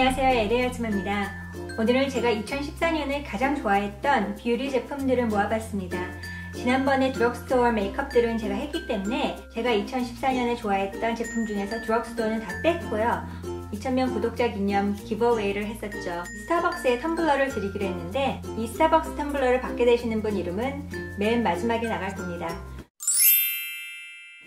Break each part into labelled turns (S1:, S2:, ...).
S1: 안녕하세요, LA 아줌마입니다. 오늘은 제가 2014년에 가장 좋아했던 뷰티 제품들을 모아봤습니다. 지난번에 드럭스토어 메이크업들은 제가 했기 때문에 제가 2014년에 좋아했던 제품 중에서 드럭스토어는 다 뺐고요. 2000명 구독자 기념 기브어웨이를 했었죠. 스타벅스의 텀블러를 드리기로 했는데 이 스타벅스 텀블러를 받게 되시는 분 이름은 맨 마지막에 나갈 겁니다.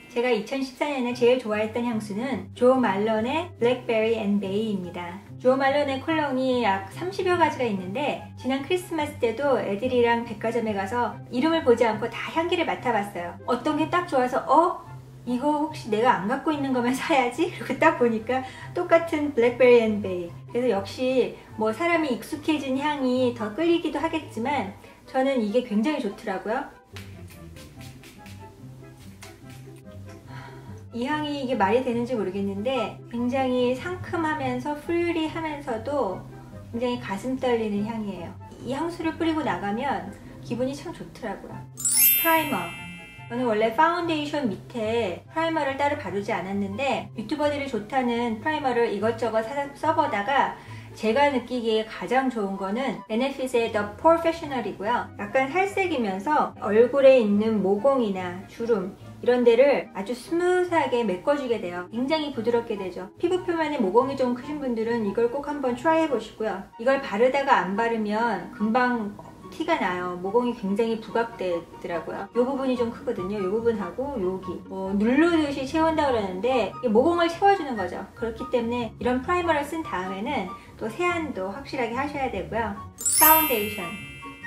S1: 제가 2014년에 제일 좋아했던 향수는 조 말론의 블랙베리 앤 베이입니다. 조 말론의 콜롱이 약 30여 가지가 있는데 지난 크리스마스 때도 애들이랑 백화점에 가서 이름을 보지 않고 다 향기를 맡아봤어요. 어떤 게 딱 좋아서 이거 혹시 내가 안 갖고 있는 거면 사야지? 그리고 딱 보니까 똑같은 블랙베리 앤 베이. 그래서 역시 뭐 사람이 익숙해진 향이 더 끌리기도 하겠지만 저는 이게 굉장히 좋더라고요. 이 향이 이게 말이 되는지 모르겠는데 굉장히 상큼하면서 프루리하면서도 굉장히 가슴 떨리는 향이에요. 이 향수를 뿌리고 나가면 기분이 참 좋더라고요. 프라이머. 저는 원래 파운데이션 밑에 프라이머를 따로 바르지 않았는데 유튜버들이 좋다는 프라이머를 이것저것 써보다가 제가 느끼기에 가장 좋은 거는 베네핏의 The Professional이고요. 약간 살색이면서 얼굴에 있는 모공이나 주름 이런 데를 아주 스무스하게 메꿔주게 돼요. 굉장히 부드럽게 되죠. 피부 표면에 모공이 좀 크신 분들은 이걸 꼭 한번 트라이 해보시고요. 이걸 바르다가 안 바르면 금방 티가 나요. 모공이 굉장히 부각되더라고요. 이 부분이 좀 크거든요. 이 부분하고 여기 누르듯이 채운다 그러는데 모공을 채워주는 거죠. 그렇기 때문에 이런 프라이머를 쓴 다음에는 또 세안도 확실하게 하셔야 되고요. 파운데이션.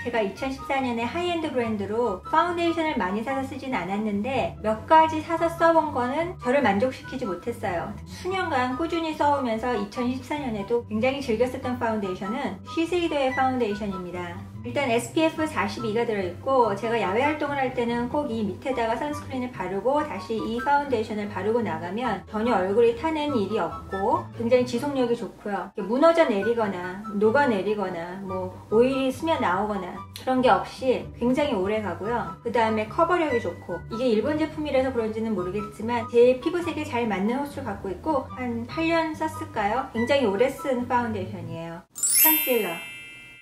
S1: 제가 2014년에 하이엔드 브랜드로 파운데이션을 많이 사서 쓰진 않았는데 몇 가지 사서 써본 거는 저를 만족시키지 못했어요. 수년간 꾸준히 써오면서 2014년에도 굉장히 즐겨 썼던 파운데이션은 시세이도의 파운데이션입니다. 일단 SPF 42가 들어있고 제가 야외 활동을 할 때는 꼭 이 밑에다가 선스크린을 바르고 다시 이 파운데이션을 바르고 나가면 전혀 얼굴이 타는 일이 없고 굉장히 지속력이 좋고요. 무너져 내리거나 녹아내리거나 뭐 오일이 스며 나오거나 그런 게 없이 굉장히 오래 가고요. 그 다음에 커버력이 좋고 이게 일본 제품이라서 그런지는 모르겠지만 제 피부색에 잘 맞는 호수를 갖고 있고 한 8년 썼을까요? 굉장히 오래 쓴 파운데이션이에요. 컨실러.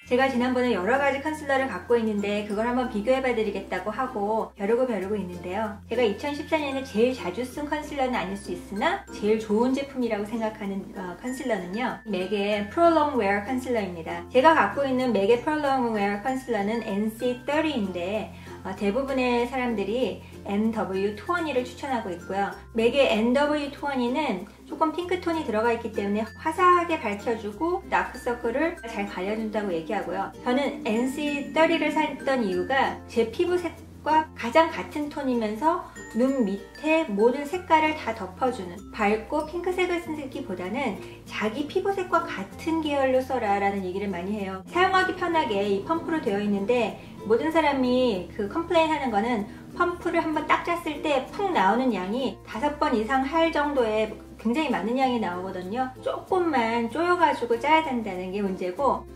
S1: 제가 지난번에 여러가지 컨실러를 갖고 있는데 그걸 한번 비교해봐 드리겠다고 하고 벼르고 있는데요. 제가 2014년에 제일 자주 쓴 컨실러는 아닐 수 있으나 제일 좋은 제품이라고 생각하는 컨실러는요. 맥의 프롤롱 웨어 컨실러입니다. 제가 갖고 있는 맥의 프롤롱 웨어 컨실러는 NC30인데 대부분의 사람들이 NW20를 추천하고 있고요. 맥의 NW20는 조금 핑크톤이 들어가 있기 때문에 화사하게 밝혀주고 다크서클을 잘 가려준다고 얘기하고요. 저는 NC30를 샀던 이유가 제 피부색과 가장 같은 톤이면서 눈 밑에 모든 색깔을 다 덮어주는 밝고 핑크색을 쓰기보다는 자기 피부색과 같은 계열로 써라 라는 얘기를 많이 해요. 사용하기 편하게 이 펌프로 되어 있는데 모든 사람이 컴플레인 하는 거는 펌프를 한번 딱 짰을 때 푹 나오는 양이 5번 이상 할 정도의 굉장히 많은 양이 나오거든요. 조금만 쪼여가지고 짜야 된다는 게 문제고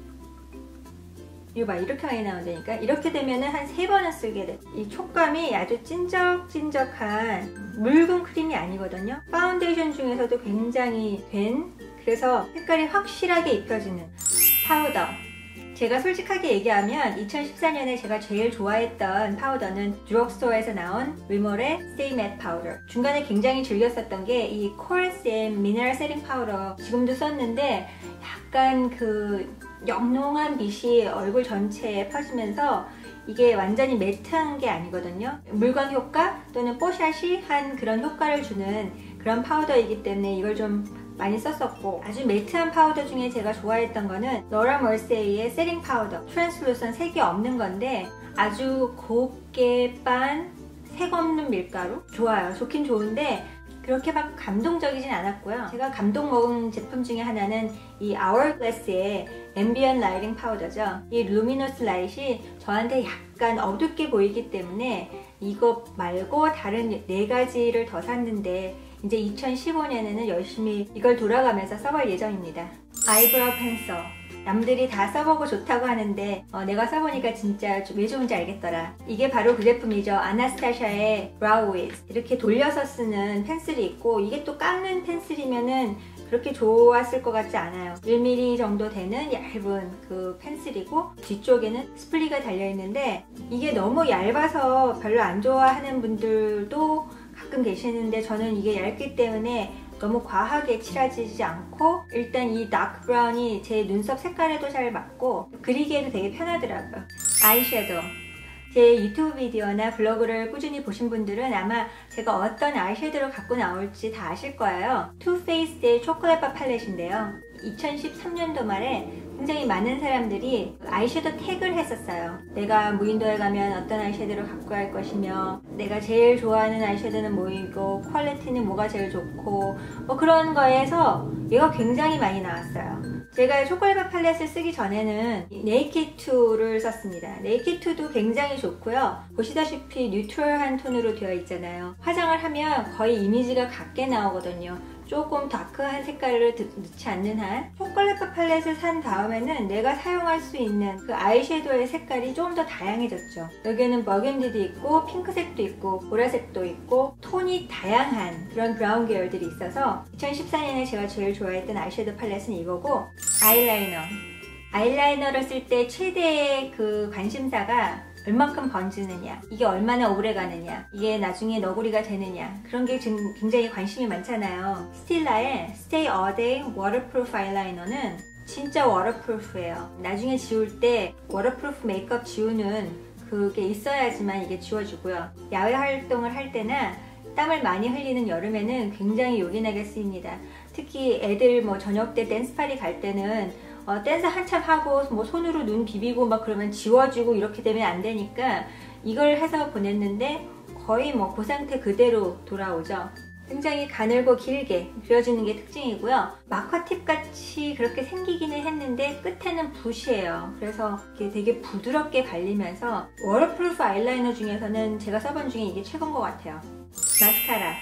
S1: 이거 봐, 이렇게 많이 나온다니까. 이렇게 되면은 한 3번은 쓰게 돼. 이 촉감이 아주 찐적찐적한 묽은 크림이 아니거든요. 파운데이션 중에서도 굉장히 된, 그래서 색깔이 확실하게 입혀지는 파우더. 제가 솔직하게 얘기하면 2014년에 제가 제일 좋아했던 파우더는 드럭스토어에서 나온 리몰의 Stay Matte 파우더. 중간에 굉장히 즐겨 썼던 게 이 코알쌤 미네랄 세팅 파우더. 지금도 썼는데 약간 영롱한 빛이 얼굴 전체에 퍼지면서 이게 완전히 매트한 게 아니거든요. 물광 효과 또는 뽀샤시한 그런 효과를 주는 그런 파우더이기 때문에 이걸 좀 많이 썼었고 아주 매트한 파우더 중에 제가 좋아했던 거는 러라 멀세이의 세팅 파우더. 트랜슬루선 색이 없는 건데 아주 곱게 빤 색 없는 밀가루? 좋아요. 좋긴 좋은데 그렇게 막 감동적이진 않았고요. 제가 감동 먹은 제품 중에 하나는 이 아워글래스의 앰비언 라이팅 파우더죠. 이 루미너스 라이트이 저한테 약간 어둡게 보이기 때문에 이거 말고 다른 4가지를 더 샀는데 이제 2015년에는 열심히 이걸 돌아가면서 써볼 예정입니다. 아이브로우 펜슬. 남들이 다 써보고 좋다고 하는데 내가 써보니까 진짜 왜 좋은지 알겠더라. 이게 바로 그 제품이죠. 아나스타샤의 브라우 위즈. 이렇게 돌려서 쓰는 펜슬이 있고, 이게 또 깎는 펜슬이면은 그렇게 좋았을 것 같지 않아요. 1mm 정도 되는 얇은 그 펜슬이고, 뒤쪽에는 스플리가 달려있는데, 이게 너무 얇아서 별로 안 좋아하는 분들도 가끔 계시는데, 저는 이게 얇기 때문에 너무 과하게 칠하지 않고, 일단 이 다크 브라운이 제 눈썹 색깔에도 잘 맞고 그리기에도 되게 편하더라고요. 아이섀도우. 제 유튜브 비디오나 블로그를 꾸준히 보신 분들은 아마 제가 어떤 아이섀도우를 갖고 나올지 다 아실 거예요. 투페이스의 초콜릿바 팔레트인데요. 2013년도 말에 굉장히 많은 사람들이 아이섀도우 태그를 했었어요. 내가 무인도에 가면 어떤 아이섀도우를 갖고 갈 것이며, 내가 제일 좋아하는 아이섀도우는 뭐이고, 퀄리티는 뭐가 제일 좋고, 뭐 그런 거에서 얘가 굉장히 많이 나왔어요. 제가 초콜릿바 팔레트를 쓰기 전에는 네이키드2를 썼습니다. 네이키드2도 굉장히 좋고요. 보시다시피 뉴트럴한 톤으로 되어 있잖아요. 화장을 하면 거의 이미지가 같게 나오거든요. 조금 다크한 색깔을 넣지 않는 한. 초콜릿바 팔레트를 산 다음에는 내가 사용할 수 있는 그 아이섀도우의 색깔이 조금 더 다양해졌죠. 여기에는 버건디도 있고, 핑크색도 있고, 보라색도 있고, 톤이 다양한 그런 브라운 계열들이 있어서 2014년에 제가 제일 좋아했던 아이섀도우 팔레트는 이거고, 아이라이너를 쓸 때 최대의 그 관심사가 얼만큼 번지느냐, 이게 얼마나 오래 가느냐, 이게 나중에 너구리가 되느냐, 그런 게 지금 굉장히 관심이 많잖아요. 스틸라의 Stay All Day Waterproof 아이라이너는 진짜 워터프루프예요. 나중에 지울 때 워터프루프 메이크업 지우는 그게 있어야지만 이게 지워지고요. 야외 활동을 할 때나 땀을 많이 흘리는 여름에는 굉장히 요긴하게 쓰입니다. 특히 애들 뭐 저녁 때 댄스 파티 갈 때는 댄스 한참 하고 뭐 손으로 눈 비비고 막 그러면 지워지고 이렇게 되면 안 되니까 이걸 해서 보냈는데 거의 뭐 그 상태 그대로 돌아오죠. 굉장히 가늘고 길게 그려지는 게 특징이고요. 마커팁 같이 그렇게 생기기는 했는데 끝에는 붓이에요. 그래서 이게 되게 부드럽게 발리면서 워터프루프 아이라이너 중에서는 제가 써본 중에 이게 최고인 것 같아요. 마스카라.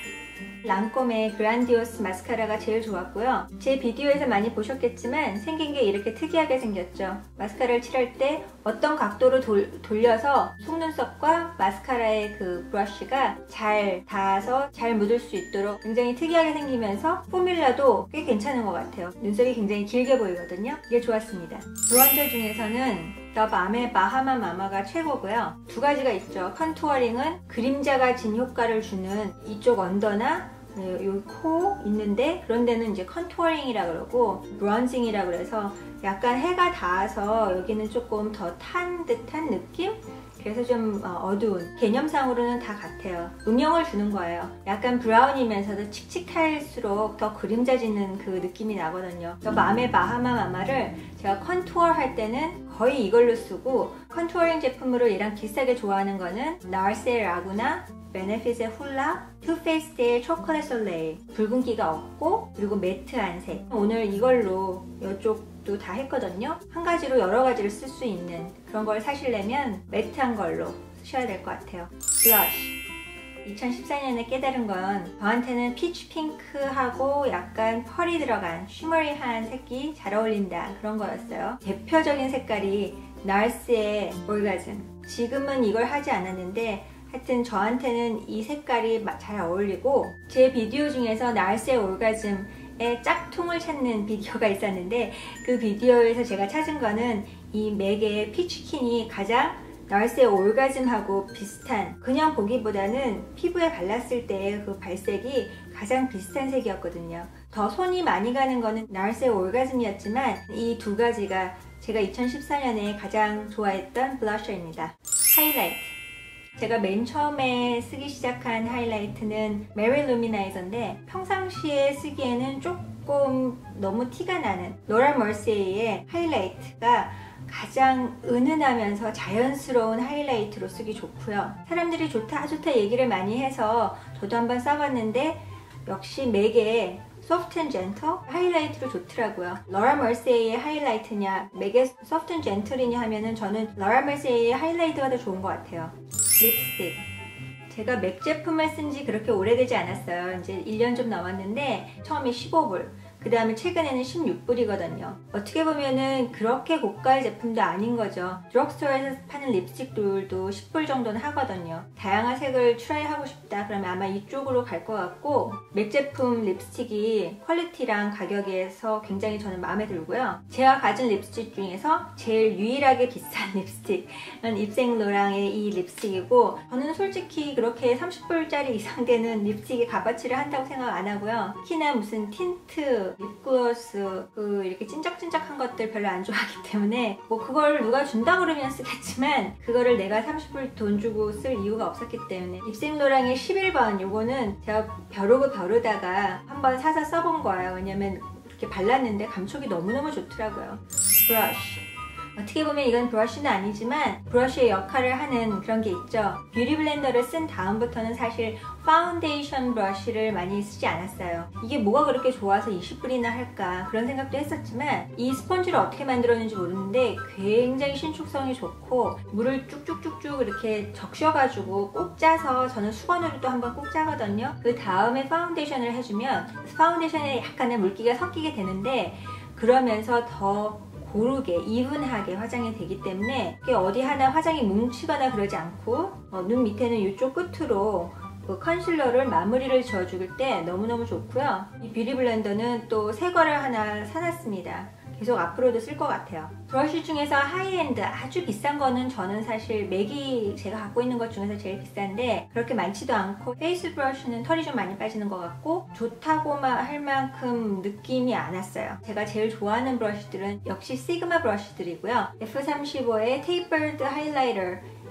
S1: 랑콤의 그란디오스 마스카라가 제일 좋았고요. 제 비디오에서 많이 보셨겠지만 생긴 게 이렇게 특이하게 생겼죠. 마스카라를 칠할 때 어떤 각도로 돌려서 속눈썹과 마스카라의 그 브러쉬가 잘 닿아서 잘 묻을 수 있도록 굉장히 특이하게 생기면서 포뮬러도 꽤 괜찮은 것 같아요. 눈썹이 굉장히 길게 보이거든요. 이게 좋았습니다. 브론저 중에서는 더 밤의 바하마 마마가 최고고요. 두 가지가 있죠. 컨투어링은 그림자가 진 효과를 주는 이쪽 언더나 여기 코 있는데 그런 데는 이제 컨투어링이라 그러고, 브론징이라 그래서 약간 해가 닿아서 여기는 조금 더 탄 듯한 느낌? 그래서 좀 어두운, 개념상으로는 다 같아요. 음영을 주는 거예요. 약간 브라운이면서도 칙칙할수록 더 그림자지는 그 느낌이 나거든요. 맘의 바하마 마마를 제가 컨투어 할 때는 거의 이걸로 쓰고, 컨투어링 제품으로 얘랑 비슷하게 좋아하는 거는 나르세 라구나, 베네핏의 훌라, 투페이스의 초콜릿 솔레일. 붉은기가 없고 그리고 매트한 색. 오늘 이걸로 이쪽도 다 했거든요. 한 가지로 여러 가지를 쓸 수 있는 그런 걸 사시려면 매트한 걸로 쓰셔야 될 것 같아요. 블러쉬. 2014년에 깨달은 건 저한테는 피치 핑크하고 약간 펄이 들어간 쉬머리한 색이 잘 어울린다, 그런 거였어요. 대표적인 색깔이 나르스의 올가즘. 지금은 이걸 하지 않았는데 하여튼 저한테는 이 색깔이 잘 어울리고, 제 비디오 중에서 나르스의 올가즘의 짝퉁을 찾는 비디오가 있었는데 그 비디오에서 제가 찾은 거는 이 맥의 피치킨이 가장 나르스의 올가즘하고 비슷한, 그냥 보기보다는 피부에 발랐을 때의 그 발색이 가장 비슷한 색이었거든요. 더 손이 많이 가는 거는 나르스의 올가즘이었지만 이 두 가지가 제가 2014년에 가장 좋아했던 블러셔입니다. 하이라이트. 제가 맨 처음에 쓰기 시작한 하이라이트는 메리 루미나이저인데 평상시에 쓰기에는 조금 너무 티가 나는 로라 머시의 하이라이트가 가장 은은하면서 자연스러운 하이라이트로 쓰기 좋고요. 사람들이 좋다 얘기를 많이 해서 저도 한번 써봤는데 역시 맥의 소프트 앤 젠틀 하이라이트로 좋더라고요. 로라 머시의 하이라이트냐 맥의 소프트 앤 젠틀이냐 하면은 저는 로라 머시의 하이라이트가 더 좋은 것 같아요. 립스틱. 제가 맥 제품을 쓴 지 그렇게 오래되지 않았어요. 이제 1년 좀 넘었는데 처음에 15불, 그 다음에 최근에는 16불이거든요. 어떻게 보면은 그렇게 고가의 제품도 아닌 거죠. 드럭스토어에서 파는 립스틱들도 10불 정도는 하거든요. 다양한 색을 트라이하고 싶다 그러면 아마 이쪽으로 갈 것 같고, 맥 제품 립스틱이 퀄리티랑 가격에서 굉장히 저는 마음에 들고요. 제가 가진 립스틱 중에서 제일 유일하게 비싼 립스틱은 입생로랑의 이 립스틱이고, 저는 솔직히 그렇게 30불짜리 이상 되는 립스틱의 값어치를 한다고 생각 안 하고요. 특히나 무슨 틴트, 립글로스, 이렇게 찐짝찐짝한 것들 별로 안 좋아하기 때문에 뭐 그걸 누가 준다 그러면 쓰겠지만 그거를 내가 30불 돈 주고 쓸 이유가 없었기 때문에. 입생로랑의 11번 요거는 제가 벼르고 벼르다가 한번 사서 써본 거예요. 왜냐면 이렇게 발랐는데 감촉이 너무너무 좋더라고요. 브러쉬. 어떻게 보면 이건 브러쉬는 아니지만 브러쉬의 역할을 하는 그런 게 있죠. 뷰티 블렌더를 쓴 다음부터는 사실 파운데이션 브러쉬를 많이 쓰지 않았어요. 이게 뭐가 그렇게 좋아서 20불이나 할까 그런 생각도 했었지만, 이 스펀지를 어떻게 만들었는지 모르는데 굉장히 신축성이 좋고 물을 쭉쭉쭉쭉 이렇게 적셔가지고 꼭 짜서, 저는 수건으로 또 한번 꼭 짜거든요. 그 다음에 파운데이션을 해주면 파운데이션에 약간의 물기가 섞이게 되는데, 그러면서 더 고르게 이분하게 화장이 되기 때문에 이게 어디 하나 화장이 뭉치거나 그러지 않고, 눈 밑에는 이쪽 끝으로 그 컨실러를 마무리를 지어줄 때 너무너무 좋고요. 이 뷰티 블렌더는 또 새 거를 하나 사놨습니다. 계속 앞으로도 쓸 것 같아요. 브러쉬 중에서 하이엔드 아주 비싼 거는 저는 사실 맥이 제가 갖고 있는 것 중에서 제일 비싼데 그렇게 많지도 않고, 페이스 브러쉬는 털이 좀 많이 빠지는 것 같고 좋다고만 할 만큼 느낌이 안 왔어요. 제가 제일 좋아하는 브러쉬들은 역시 시그마 브러쉬들이고요. F35의 테이퍼드 하이라이터,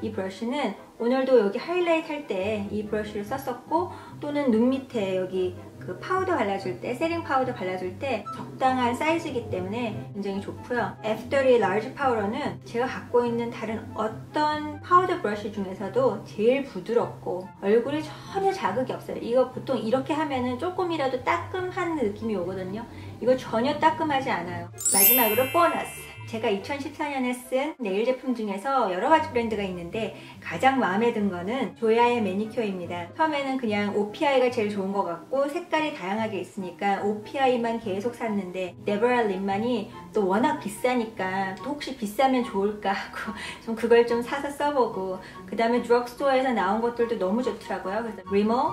S1: 이 브러쉬는 오늘도 여기 하이라이트 할 때 이 브러쉬를 썼었고, 또는 눈 밑에 여기 그 파우더 발라줄 때, 세팅 파우더 발라줄 때 적당한 사이즈이기 때문에 굉장히 좋고요. F30 라지 파우더는 제가 갖고 있는 다른 어떤 파우더 브러쉬 중에서도 제일 부드럽고 얼굴에 전혀 자극이 없어요. 이거 보통 이렇게 하면은 조금이라도 따끔한 느낌이 오거든요. 이거 전혀 따끔하지 않아요. 마지막으로 보너스. 제가 2014년에 쓴 네일 제품 중에서 여러 가지 브랜드가 있는데 가장 마음에 든 거는 조야의 매니큐어입니다. 처음에는 그냥 OPI가 제일 좋은 것 같고 색깔이 다양하게 있으니까 OPI만 계속 샀는데, 네버라 립만이 또 워낙 비싸니까 또 혹시 비싸면 좋을까 하고 좀 그걸 좀 사서 써보고, 그 다음에 드럭스토어에서 나온 것들도 너무 좋더라고요. 그래서 리모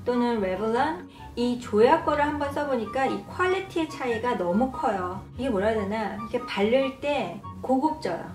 S1: 또는 레블론, 이 조야 거를 한번 써보니까 이 퀄리티의 차이가 너무 커요. 이게 뭐라 해야 되나, 이게 바를 때 고급져요.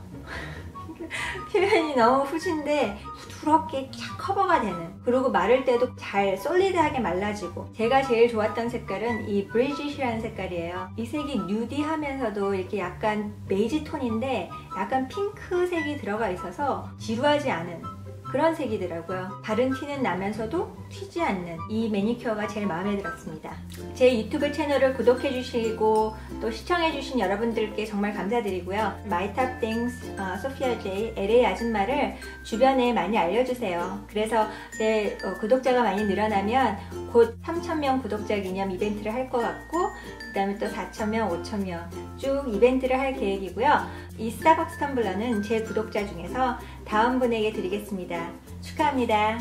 S1: 표현이 너무 후진데 부드럽게 쫙 커버가 되는, 그리고 마를 때도 잘 솔리드하게 말라지고. 제가 제일 좋았던 색깔은 이 브리짓이라는 색깔이에요. 이 색이 누디하면서도 이렇게 약간 베이지 톤인데 약간 핑크색이 들어가 있어서 지루하지 않은 그런 색이더라고요. 다른 티는 나면서도 튀지 않는 이 매니큐어가 제일 마음에 들었습니다. 제 유튜브 채널을 구독해주시고 또 시청해주신 여러분들께 정말 감사드리고요. 마이탑띵스 소피아 제이 LA 아줌마를 주변에 많이 알려주세요. 그래서 제 구독자가 많이 늘어나면 곧 3,000명 구독자 기념 이벤트를 할 것 같고, 그 다음에 또 4,000명, 5,000명 쭉 이벤트를 할 계획이고요. 이 스타벅스 텀블러는 제 구독자 중에서 다음 분에게 드리겠습니다. 축하합니다.